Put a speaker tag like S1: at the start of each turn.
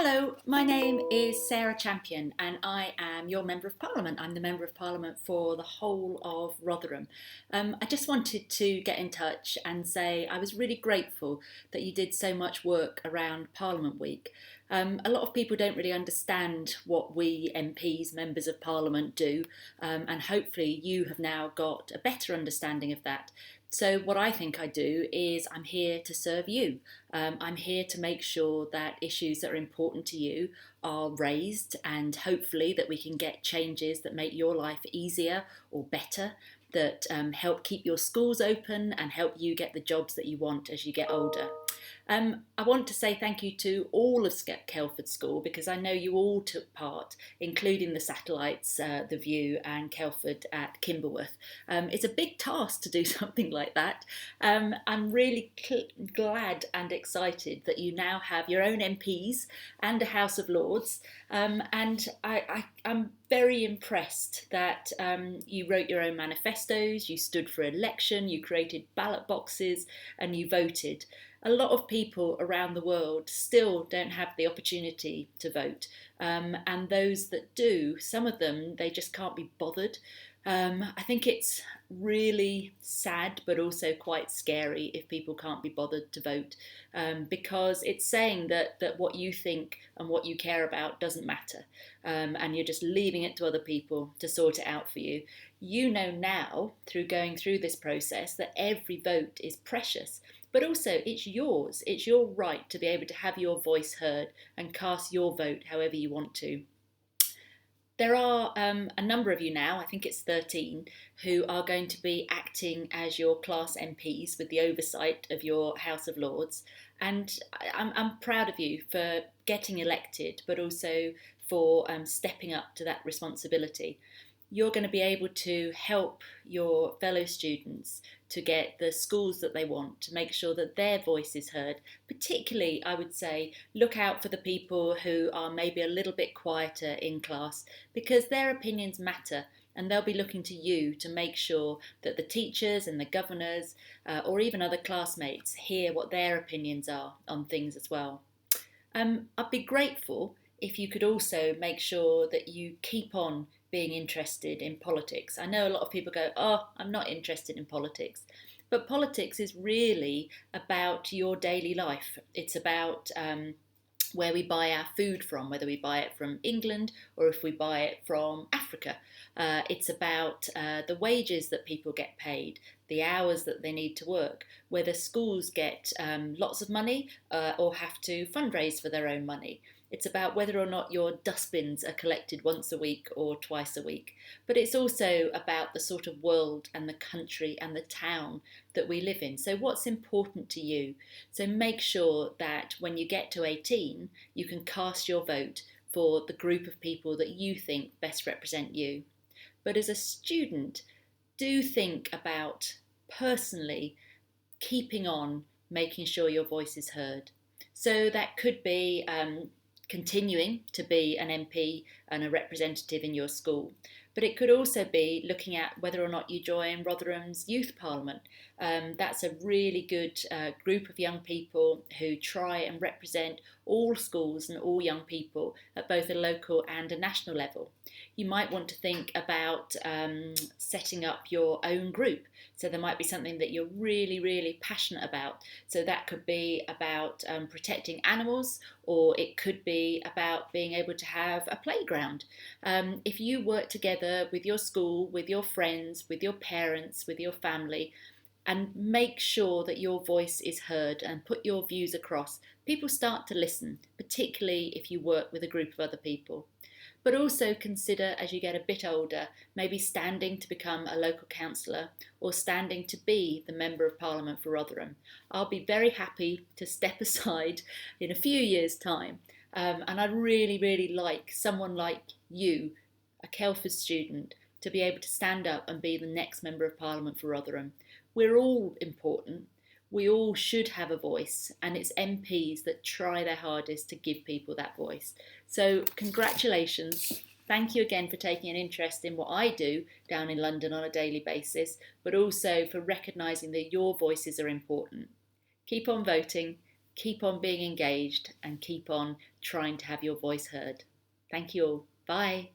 S1: Hello, my name is Sarah Champion and I am your Member of Parliament. I'm the Member of Parliament for the whole of Rotherham. I just wanted to get in touch and say I was really grateful that you did so much work around Parliament Week. A lot of people don't really understand what we MPs, Members of Parliament, do, and hopefully you have now got a better understanding of that. So, what I think I do is I'm here to serve you. I'm here to make sure that issues that are important to you are raised and hopefully that we can get changes that make your life easier or better, that help keep your schools open and help you get the jobs that you want as you get older. I want to say thank you to all of Kelford School because I know you all took part, including the satellites, The View and Kelford at Kimberworth. It's a big task to do something like that. I'm really glad and excited that you now have your own MPs and a House of Lords. And I'm very impressed that you wrote your own manifestos, you stood for election, you created ballot boxes and you voted. A lot of people around the world still don't have the opportunity to vote. And those that do, some of them, they just can't be bothered. I think it's really sad, but also quite scary if people can't be bothered to vote, because it's saying that what you think and what you care about doesn't matter, and you're just leaving it to other people to sort it out for you. You know now, through going through this process, that every vote is precious, but also it's yours. It's your right to be able to have your voice heard and cast your vote however you want to. There are a number of you now, I think it's 13, who are going to be acting as your class MPs with the oversight of your House of Lords. And I'm proud of you for getting elected, but also for stepping up to that responsibility. You're going to be able to help your fellow students to get the schools that they want, to make sure that their voice is heard. Particularly, I would say, look out for the people who are maybe a little bit quieter in class because their opinions matter and they'll be looking to you to make sure that the teachers and the governors or even other classmates hear what their opinions are on things as well. I'd be grateful if you could also make sure that you keep on being interested in politics. I know a lot of people go, oh, I'm not interested in politics. But politics is really about your daily life. It's about where we buy our food from, whether we buy it from England or if we buy it from Africa. It's about the wages that people get paid, the hours that they need to work, whether schools get lots of money or have to fundraise for their own money. It's about whether or not your dustbins are collected once a week or twice a week. But it's also about the sort of world and the country and the town that we live in. So what's important to you? So make sure that when you get to 18, you can cast your vote for the group of people that you think best represent you. But as a student, do think about personally keeping on making sure your voice is heard. So that could be continuing to be an MP and a representative in your school. But it could also be looking at whether or not you join Rotherham's Youth Parliament. That's a really good group of young people who try and represent all schools and all young people at both a local and a national level. You might want to think about setting up your own group. So there might be something that you're really, really passionate about. So that could be about protecting animals, or it could be about being able to have a playground. If you work together with your school, with your friends, with your parents, with your family, and make sure that your voice is heard and put your views across, people start to listen, particularly if you work with a group of other people. But also consider, as you get a bit older, maybe standing to become a local councillor or standing to be the Member of Parliament for Rotherham. I'll be very happy to step aside in a few years' time. And I'd really, really like someone like you, a Kelford student, to be able to stand up and be the next Member of Parliament for Rotherham. We're all important. We all should have a voice, and it's MPs that try their hardest to give people that voice. So congratulations. Thank you again for taking an interest in what I do down in London on a daily basis, but also for recognising that your voices are important. Keep on voting, keep on being engaged and keep on trying to have your voice heard. Thank you all. Bye.